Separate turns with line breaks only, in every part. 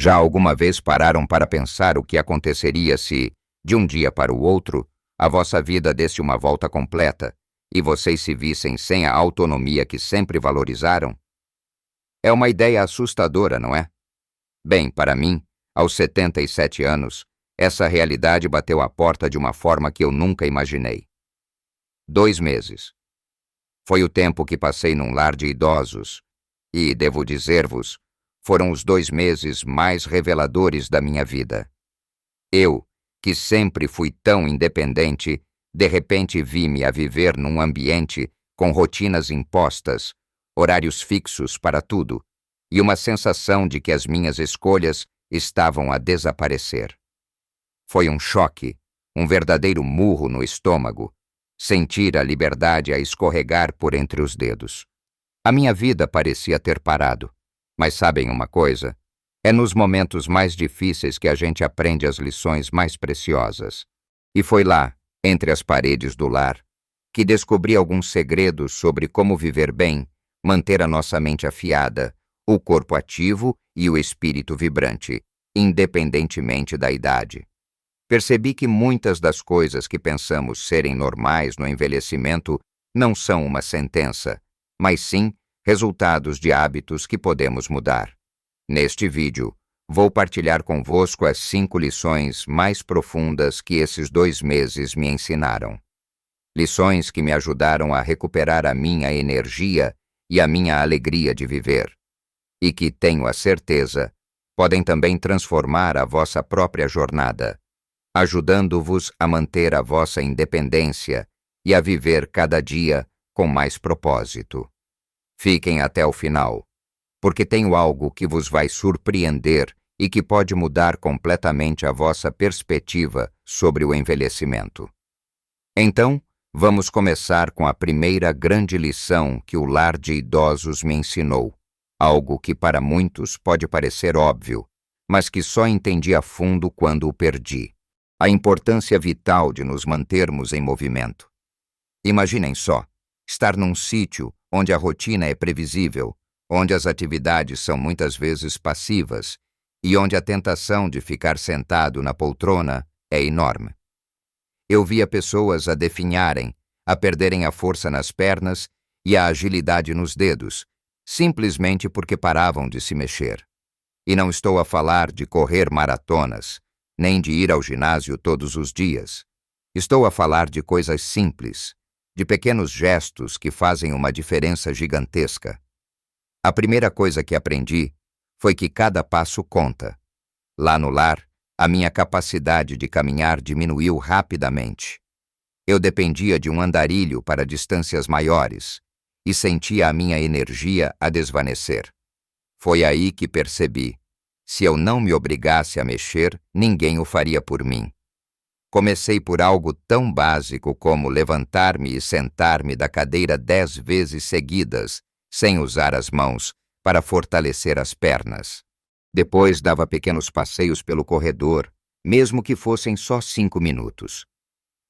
Já alguma vez pararam para pensar o que aconteceria se, de um dia para o outro, a vossa vida desse uma volta completa e vocês se vissem sem a autonomia que sempre valorizaram? É uma ideia assustadora, não é? Bem, para mim, aos 77 anos, essa realidade bateu à porta de uma forma que eu nunca imaginei. 2 meses. Foi o tempo que passei num lar de idosos e, devo dizer-vos, foram os 2 meses mais reveladores da minha vida. Eu, que sempre fui tão independente, de repente vi-me a viver num ambiente com rotinas impostas, horários fixos para tudo, e uma sensação de que as minhas escolhas estavam a desaparecer. Foi um choque, um verdadeiro murro no estômago, sentir a liberdade a escorregar por entre os dedos. A minha vida parecia ter parado. Mas sabem uma coisa? É nos momentos mais difíceis que a gente aprende as lições mais preciosas. E foi lá, entre as paredes do lar, que descobri alguns segredos sobre como viver bem, manter a nossa mente afiada, o corpo ativo e o espírito vibrante, independentemente da idade. Percebi que muitas das coisas que pensamos serem normais no envelhecimento não são uma sentença, mas sim resultados de hábitos que podemos mudar. Neste vídeo, vou partilhar convosco as 5 lições mais profundas que esses 2 meses me ensinaram. Lições que me ajudaram a recuperar a minha energia e a minha alegria de viver, e que, tenho a certeza, podem também transformar a vossa própria jornada, ajudando-vos a manter a vossa independência e a viver cada dia com mais propósito. Fiquem até o final, porque tenho algo que vos vai surpreender e que pode mudar completamente a vossa perspectiva sobre o envelhecimento. Então, vamos começar com a primeira grande lição que o lar de idosos me ensinou, algo que para muitos pode parecer óbvio, mas que só entendi a fundo quando o perdi. A importância vital de nos mantermos em movimento. Imaginem só, estar num sítio onde a rotina é previsível, onde as atividades são muitas vezes passivas e onde a tentação de ficar sentado na poltrona é enorme. Eu via pessoas a definharem, a perderem a força nas pernas e a agilidade nos dedos, simplesmente porque paravam de se mexer. E não estou a falar de correr maratonas, nem de ir ao ginásio todos os dias. Estou a falar de coisas simples, de pequenos gestos que fazem uma diferença gigantesca. A primeira coisa que aprendi foi que cada passo conta. Lá no lar, a minha capacidade de caminhar diminuiu rapidamente. Eu dependia de um andarilho para distâncias maiores e sentia a minha energia a desvanecer. Foi aí que percebi: se eu não me obrigasse a mexer, ninguém o faria por mim. Comecei por algo tão básico como levantar-me e sentar-me da cadeira 10 vezes seguidas, sem usar as mãos, para fortalecer as pernas. Depois dava pequenos passeios pelo corredor, mesmo que fossem só 5 minutos.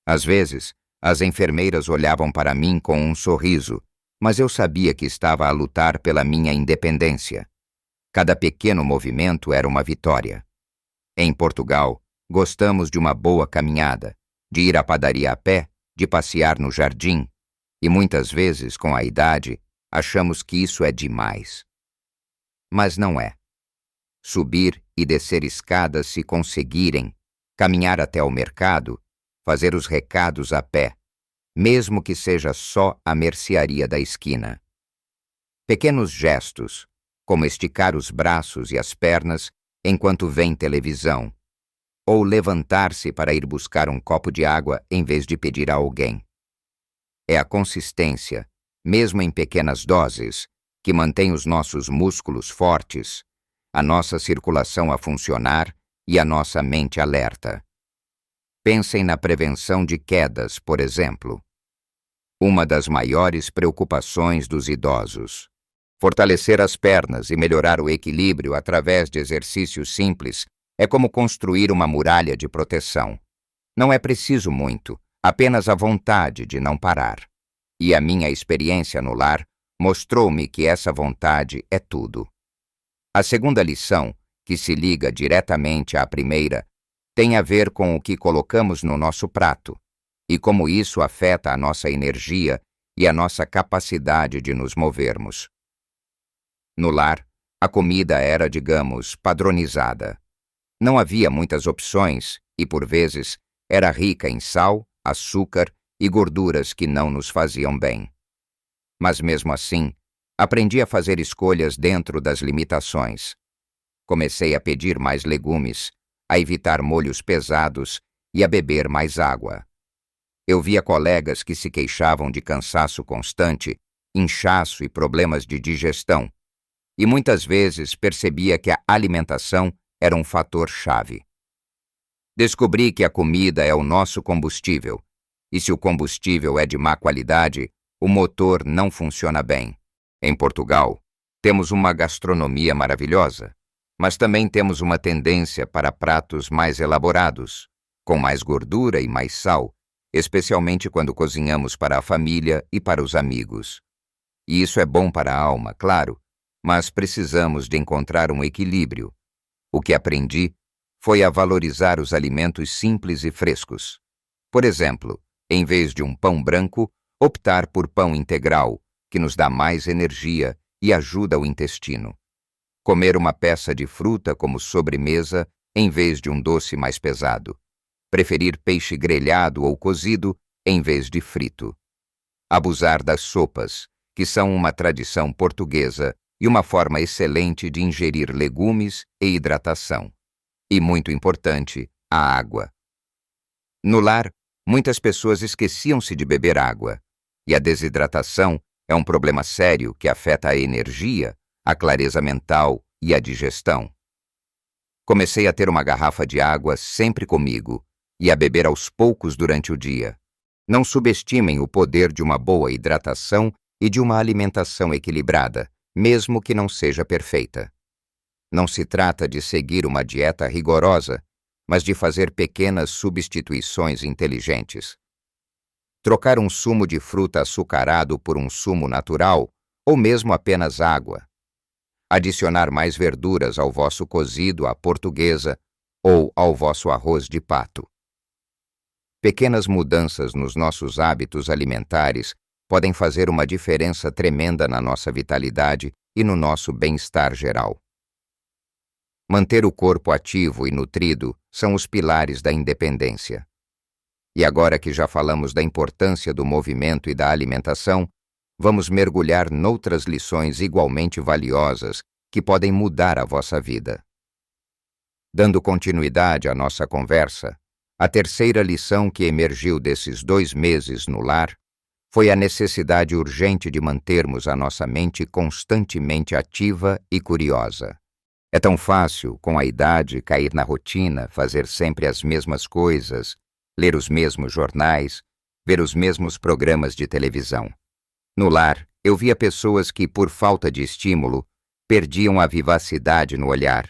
Às vezes, as enfermeiras olhavam para mim com um sorriso, mas eu sabia que estava a lutar pela minha independência. Cada pequeno movimento era uma vitória. Em Portugal, gostamos de uma boa caminhada, de ir à padaria a pé, de passear no jardim, e muitas vezes, com a idade, achamos que isso é demais. Mas não é. Subir e descer escadas se conseguirem, caminhar até o mercado, fazer os recados a pé, mesmo que seja só a mercearia da esquina. Pequenos gestos, como esticar os braços e as pernas enquanto vem televisão, ou levantar-se para ir buscar um copo de água em vez de pedir a alguém. É a consistência, mesmo em pequenas doses, que mantém os nossos músculos fortes, a nossa circulação a funcionar e a nossa mente alerta. Pensem na prevenção de quedas, por exemplo. Uma das maiores preocupações dos idosos. Fortalecer as pernas e melhorar o equilíbrio através de exercícios simples é como construir uma muralha de proteção. Não é preciso muito, apenas a vontade de não parar. E a minha experiência no lar mostrou-me que essa vontade é tudo. A segunda lição que se liga diretamente à primeira, tem a ver com o que colocamos no nosso prato e como isso afeta a nossa energia e a nossa capacidade de nos movermos. No lar, a comida era, digamos, padronizada. Não havia muitas opções e, por vezes, era rica em sal, açúcar e gorduras que não nos faziam bem. Mas mesmo assim, aprendi a fazer escolhas dentro das limitações. Comecei a pedir mais legumes, a evitar molhos pesados e a beber mais água. Eu via colegas que se queixavam de cansaço constante, inchaço e problemas de digestão, e muitas vezes percebia que a alimentação era um fator-chave. Descobri que a comida é o nosso combustível, e se o combustível é de má qualidade, o motor não funciona bem. Em Portugal, temos uma gastronomia maravilhosa, mas também temos uma tendência para pratos mais elaborados, com mais gordura e mais sal, especialmente quando cozinhamos para a família e para os amigos. E isso é bom para a alma, claro, mas precisamos de encontrar um equilíbrio. O que aprendi foi a valorizar os alimentos simples e frescos. Por exemplo, em vez de um pão branco, optar por pão integral, que nos dá mais energia e ajuda o intestino. Comer uma peça de fruta como sobremesa em vez de um doce mais pesado. Preferir peixe grelhado ou cozido em vez de frito. Abusar das sopas, que são uma tradição portuguesa e uma forma excelente de ingerir legumes e hidratação. E, muito importante, a água. No lar, muitas pessoas esqueciam-se de beber água, e a desidratação é um problema sério que afeta a energia, a clareza mental e a digestão. Comecei a ter uma garrafa de água sempre comigo e a beber aos poucos durante o dia. Não subestimem o poder de uma boa hidratação e de uma alimentação equilibrada, mesmo que não seja perfeita. Não se trata de seguir uma dieta rigorosa, mas de fazer pequenas substituições inteligentes. Trocar um sumo de fruta açucarado por um sumo natural, ou mesmo apenas água. Adicionar mais verduras ao vosso cozido à portuguesa ou ao vosso arroz de pato. Pequenas mudanças nos nossos hábitos alimentares podem fazer uma diferença tremenda na nossa vitalidade e no nosso bem-estar geral. Manter o corpo ativo e nutrido são os pilares da independência. E agora que já falamos da importância do movimento e da alimentação, vamos mergulhar noutras lições igualmente valiosas que podem mudar a vossa vida. Dando continuidade à nossa conversa, a terceira lição que emergiu desses 2 meses no lar foi a necessidade urgente de mantermos a nossa mente constantemente ativa e curiosa. É tão fácil, com a idade, cair na rotina, fazer sempre as mesmas coisas, ler os mesmos jornais, ver os mesmos programas de televisão. No lar, eu via pessoas que, por falta de estímulo, perdiam a vivacidade no olhar,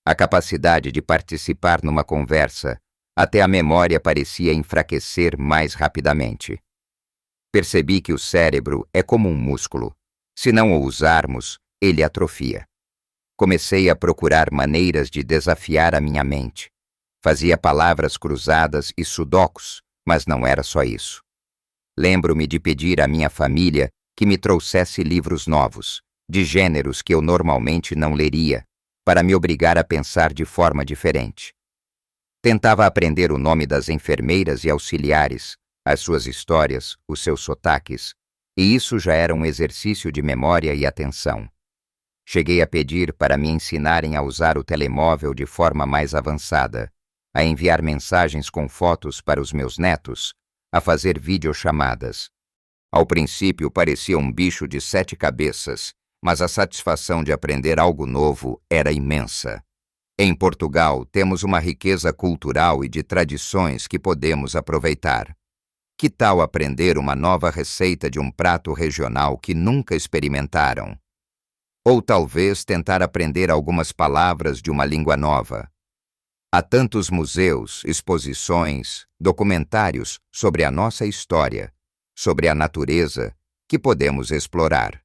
a capacidade de participar numa conversa, até a memória parecia enfraquecer mais rapidamente. Percebi que o cérebro é como um músculo. Se não o usarmos, ele atrofia. Comecei a procurar maneiras de desafiar a minha mente. Fazia palavras cruzadas e sudokus, mas não era só isso. Lembro-me de pedir à minha família que me trouxesse livros novos, de gêneros que eu normalmente não leria, para me obrigar a pensar de forma diferente. Tentava aprender o nome das enfermeiras e auxiliares, as suas histórias, os seus sotaques, e isso já era um exercício de memória e atenção. Cheguei a pedir para me ensinarem a usar o telemóvel de forma mais avançada, a enviar mensagens com fotos para os meus netos, a fazer videochamadas. Ao princípio parecia um bicho de 7 cabeças, mas a satisfação de aprender algo novo era imensa. Em Portugal, temos uma riqueza cultural e de tradições que podemos aproveitar. Que tal aprender uma nova receita de um prato regional que nunca experimentaram? Ou talvez tentar aprender algumas palavras de uma língua nova. Há tantos museus, exposições, documentários sobre a nossa história, sobre a natureza, que podemos explorar.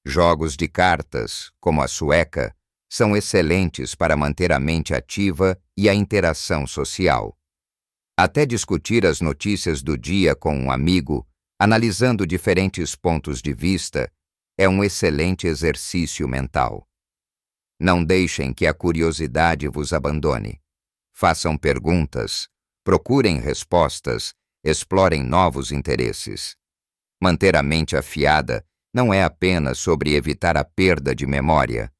Jogos de cartas, como a sueca, são excelentes para manter a mente ativa e a interação social. Até discutir as notícias do dia com um amigo, analisando diferentes pontos de vista, é um excelente exercício mental. Não deixem que a curiosidade vos abandone. Façam perguntas, procurem respostas, explorem novos interesses. Manter a mente afiada não é apenas sobre evitar a perda de memória.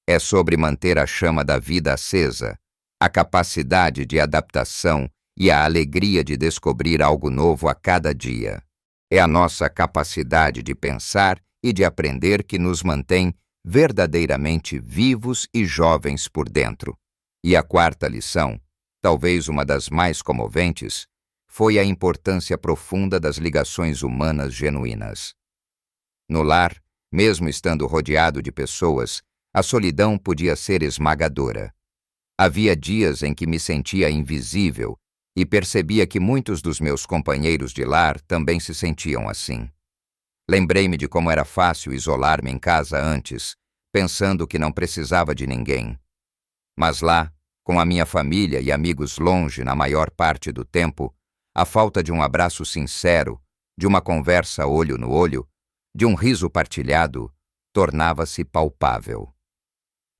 É sobre manter a chama da vida acesa, a capacidade de adaptação e a alegria de descobrir algo novo a cada dia. É a nossa capacidade de pensar e de aprender que nos mantém verdadeiramente vivos e jovens por dentro. E a quarta lição, talvez uma das mais comoventes, foi a importância profunda das ligações humanas genuínas. No lar, mesmo estando rodeado de pessoas, a solidão podia ser esmagadora. Havia dias em que me sentia invisível e percebia que muitos dos meus companheiros de lar também se sentiam assim. Lembrei-me de como era fácil isolar-me em casa antes, pensando que não precisava de ninguém. Mas lá, com a minha família e amigos longe na maior parte do tempo, a falta de um abraço sincero, de uma conversa olho no olho, de um riso partilhado, tornava-se palpável.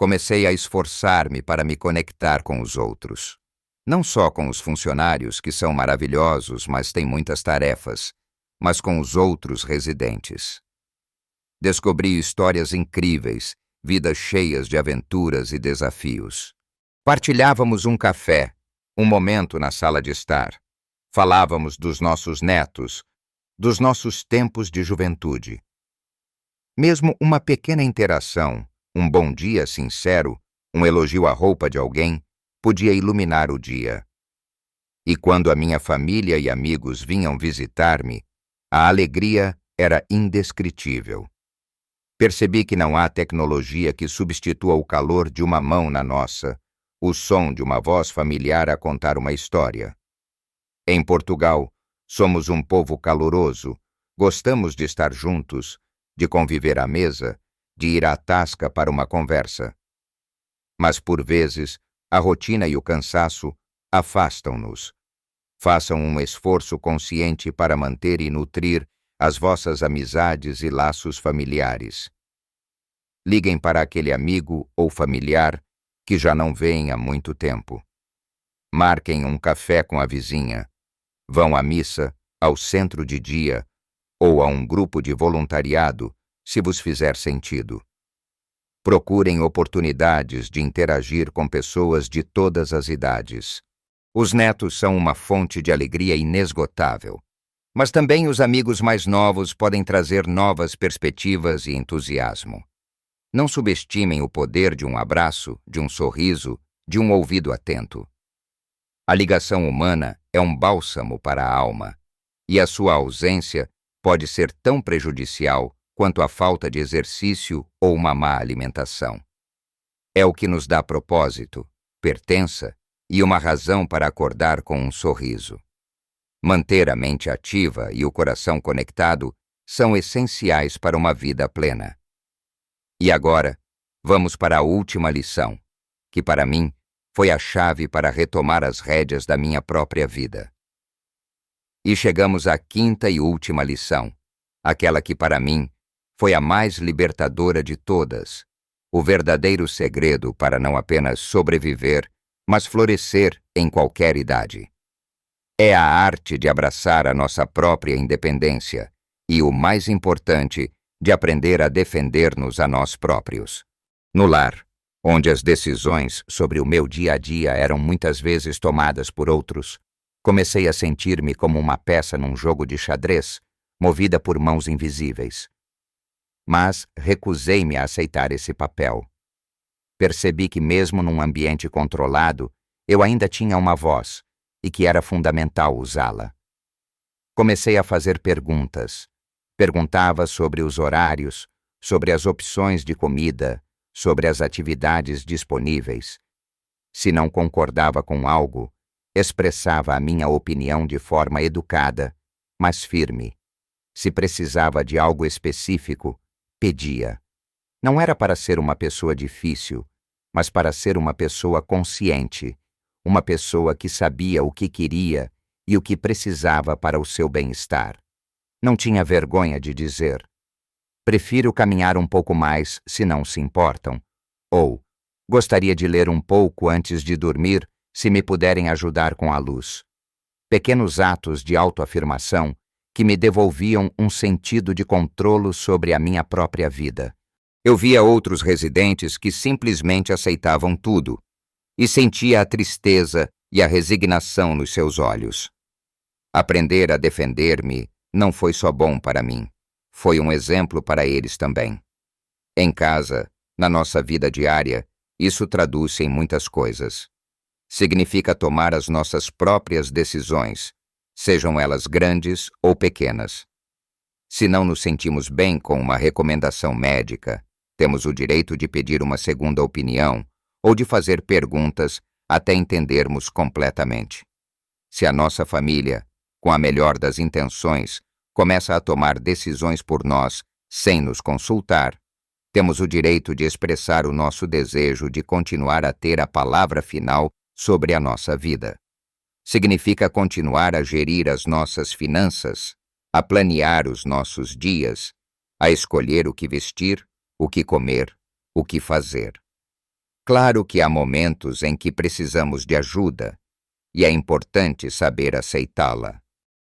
Comecei a esforçar-me para me conectar com os outros. Não só com os funcionários, que são maravilhosos, mas têm muitas tarefas, mas com os outros residentes. Descobri histórias incríveis, vidas cheias de aventuras e desafios. Partilhávamos um café, um momento na sala de estar. Falávamos dos nossos netos, dos nossos tempos de juventude. Mesmo uma pequena interação, um bom dia sincero, um elogio à roupa de alguém, podia iluminar o dia. E quando a minha família e amigos vinham visitar-me, a alegria era indescritível. Percebi que não há tecnologia que substitua o calor de uma mão na nossa, o som de uma voz familiar a contar uma história. Em Portugal, somos um povo caloroso, gostamos de estar juntos, de conviver à mesa, de ir à tasca para uma conversa. Mas, por vezes, a rotina e o cansaço afastam-nos. Façam um esforço consciente para manter e nutrir as vossas amizades e laços familiares. Liguem para aquele amigo ou familiar que já não veem há muito tempo. Marquem um café com a vizinha. Vão à missa, ao centro de dia ou a um grupo de voluntariado, se vos fizer sentido. Procurem oportunidades de interagir com pessoas de todas as idades. Os netos são uma fonte de alegria inesgotável, mas também os amigos mais novos podem trazer novas perspectivas e entusiasmo. Não subestimem o poder de um abraço, de um sorriso, de um ouvido atento. A ligação humana é um bálsamo para a alma, e a sua ausência pode ser tão prejudicial quanto a falta de exercício ou uma má alimentação. É o que nos dá propósito, pertença e uma razão para acordar com um sorriso. Manter a mente ativa e o coração conectado são essenciais para uma vida plena. E agora, vamos para a última lição, que para mim foi a chave para retomar as rédeas da minha própria vida. E chegamos à quinta e última lição, aquela que para mim foi a mais libertadora de todas, o verdadeiro segredo para não apenas sobreviver, mas florescer em qualquer idade. É a arte de abraçar a nossa própria independência e, o mais importante, de aprender a defender-nos a nós próprios. No lar, onde as decisões sobre o meu dia a dia eram muitas vezes tomadas por outros, comecei a sentir-me como uma peça num jogo de xadrez, movida por mãos invisíveis. Mas recusei-me a aceitar esse papel. Percebi que mesmo num ambiente controlado, eu ainda tinha uma voz e que era fundamental usá-la. Comecei a fazer perguntas. Perguntava sobre os horários, sobre as opções de comida, sobre as atividades disponíveis. Se não concordava com algo, expressava a minha opinião de forma educada, mas firme. Se precisava de algo específico, pedia. Não era para ser uma pessoa difícil, mas para ser uma pessoa consciente, uma pessoa que sabia o que queria e o que precisava para o seu bem-estar. Não tinha vergonha de dizer: prefiro caminhar um pouco mais, se não se importam. Ou, gostaria de ler um pouco antes de dormir, se me puderem ajudar com a luz. Pequenos atos de autoafirmação que me devolviam um sentido de controle sobre a minha própria vida. Eu via outros residentes que simplesmente aceitavam tudo, e sentia a tristeza e a resignação nos seus olhos. Aprender a defender-me não foi só bom para mim, foi um exemplo para eles também. Em casa, na nossa vida diária, isso traduz-se em muitas coisas. Significa tomar as nossas próprias decisões, sejam elas grandes ou pequenas. Se não nos sentimos bem com uma recomendação médica, temos o direito de pedir uma segunda opinião ou de fazer perguntas até entendermos completamente. Se a nossa família, com a melhor das intenções, começa a tomar decisões por nós sem nos consultar, temos o direito de expressar o nosso desejo de continuar a ter a palavra final sobre a nossa vida. Significa continuar a gerir as nossas finanças, a planear os nossos dias, a escolher o que vestir, o que comer, o que fazer. Claro que há momentos em que precisamos de ajuda, e é importante saber aceitá-la.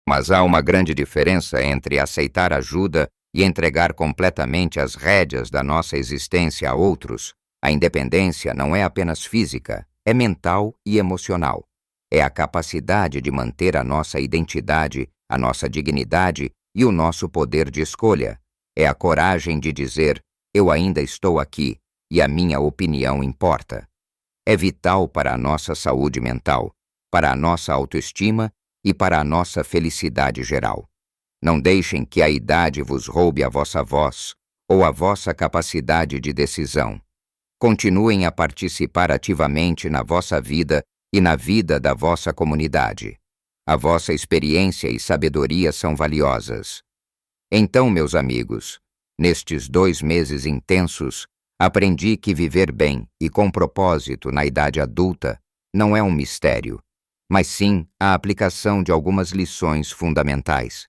Mas há uma grande diferença entre aceitar ajuda e entregar completamente as rédeas da nossa existência a outros. A independência não é apenas física, é mental e emocional. É a capacidade de manter a nossa identidade, a nossa dignidade e o nosso poder de escolha. É a coragem de dizer: eu ainda estou aqui e a minha opinião importa. É vital para a nossa saúde mental, para a nossa autoestima e para a nossa felicidade geral. Não deixem que a idade vos roube a vossa voz ou a vossa capacidade de decisão. Continuem a participar ativamente na vossa vida e na vida da vossa comunidade. A vossa experiência e sabedoria são valiosas. Então, meus amigos, nestes 2 meses intensos, aprendi que viver bem e com propósito na idade adulta não é um mistério, mas sim a aplicação de algumas lições fundamentais.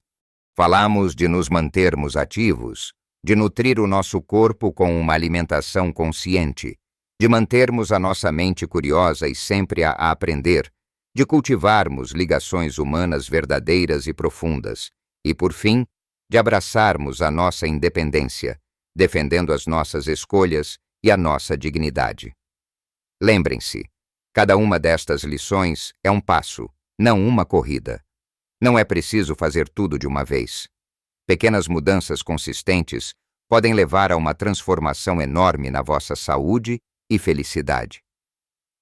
Falamos de nos mantermos ativos, de nutrir o nosso corpo com uma alimentação consciente, de mantermos a nossa mente curiosa e sempre a aprender, de cultivarmos ligações humanas verdadeiras e profundas, e, por fim, de abraçarmos a nossa independência, defendendo as nossas escolhas e a nossa dignidade. Lembrem-se, cada uma destas lições é um passo, não uma corrida. Não é preciso fazer tudo de uma vez. Pequenas mudanças consistentes podem levar a uma transformação enorme na vossa saúde e felicidade.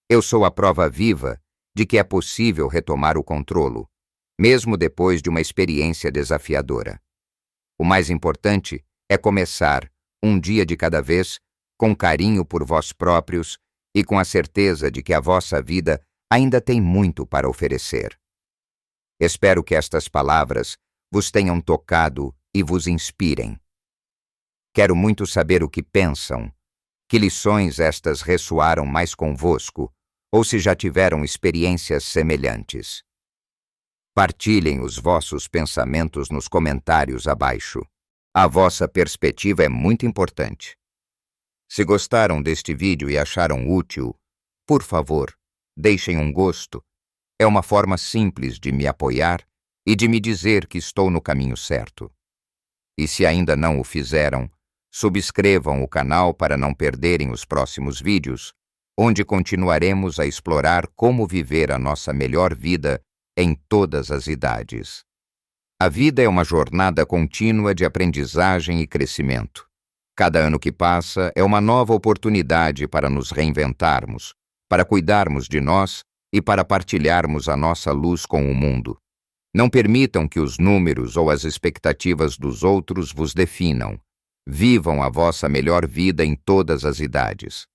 Eu sou a prova viva de que é possível retomar o controle, mesmo depois de uma experiência desafiadora. O mais importante é começar, um dia de cada vez, com carinho por vós próprios e com a certeza de que a vossa vida ainda tem muito para oferecer. Espero que estas palavras vos tenham tocado e vos inspirem. Quero muito saber o que pensam, que lições estas ressoaram mais convosco, ou se já tiveram experiências semelhantes. Partilhem os vossos pensamentos nos comentários abaixo. A vossa perspectiva é muito importante. Se gostaram deste vídeo e acharam útil, por favor, deixem um gosto. É uma forma simples de me apoiar e de me dizer que estou no caminho certo. E se ainda não o fizeram, subscrevam o canal para não perderem os próximos vídeos, onde continuaremos a explorar como viver a nossa melhor vida em todas as idades. A vida é uma jornada contínua de aprendizagem e crescimento. Cada ano que passa é uma nova oportunidade para nos reinventarmos, para cuidarmos de nós e para partilharmos a nossa luz com o mundo. Não permitam que os números ou as expectativas dos outros vos definam. Vivam a vossa melhor vida em todas as idades.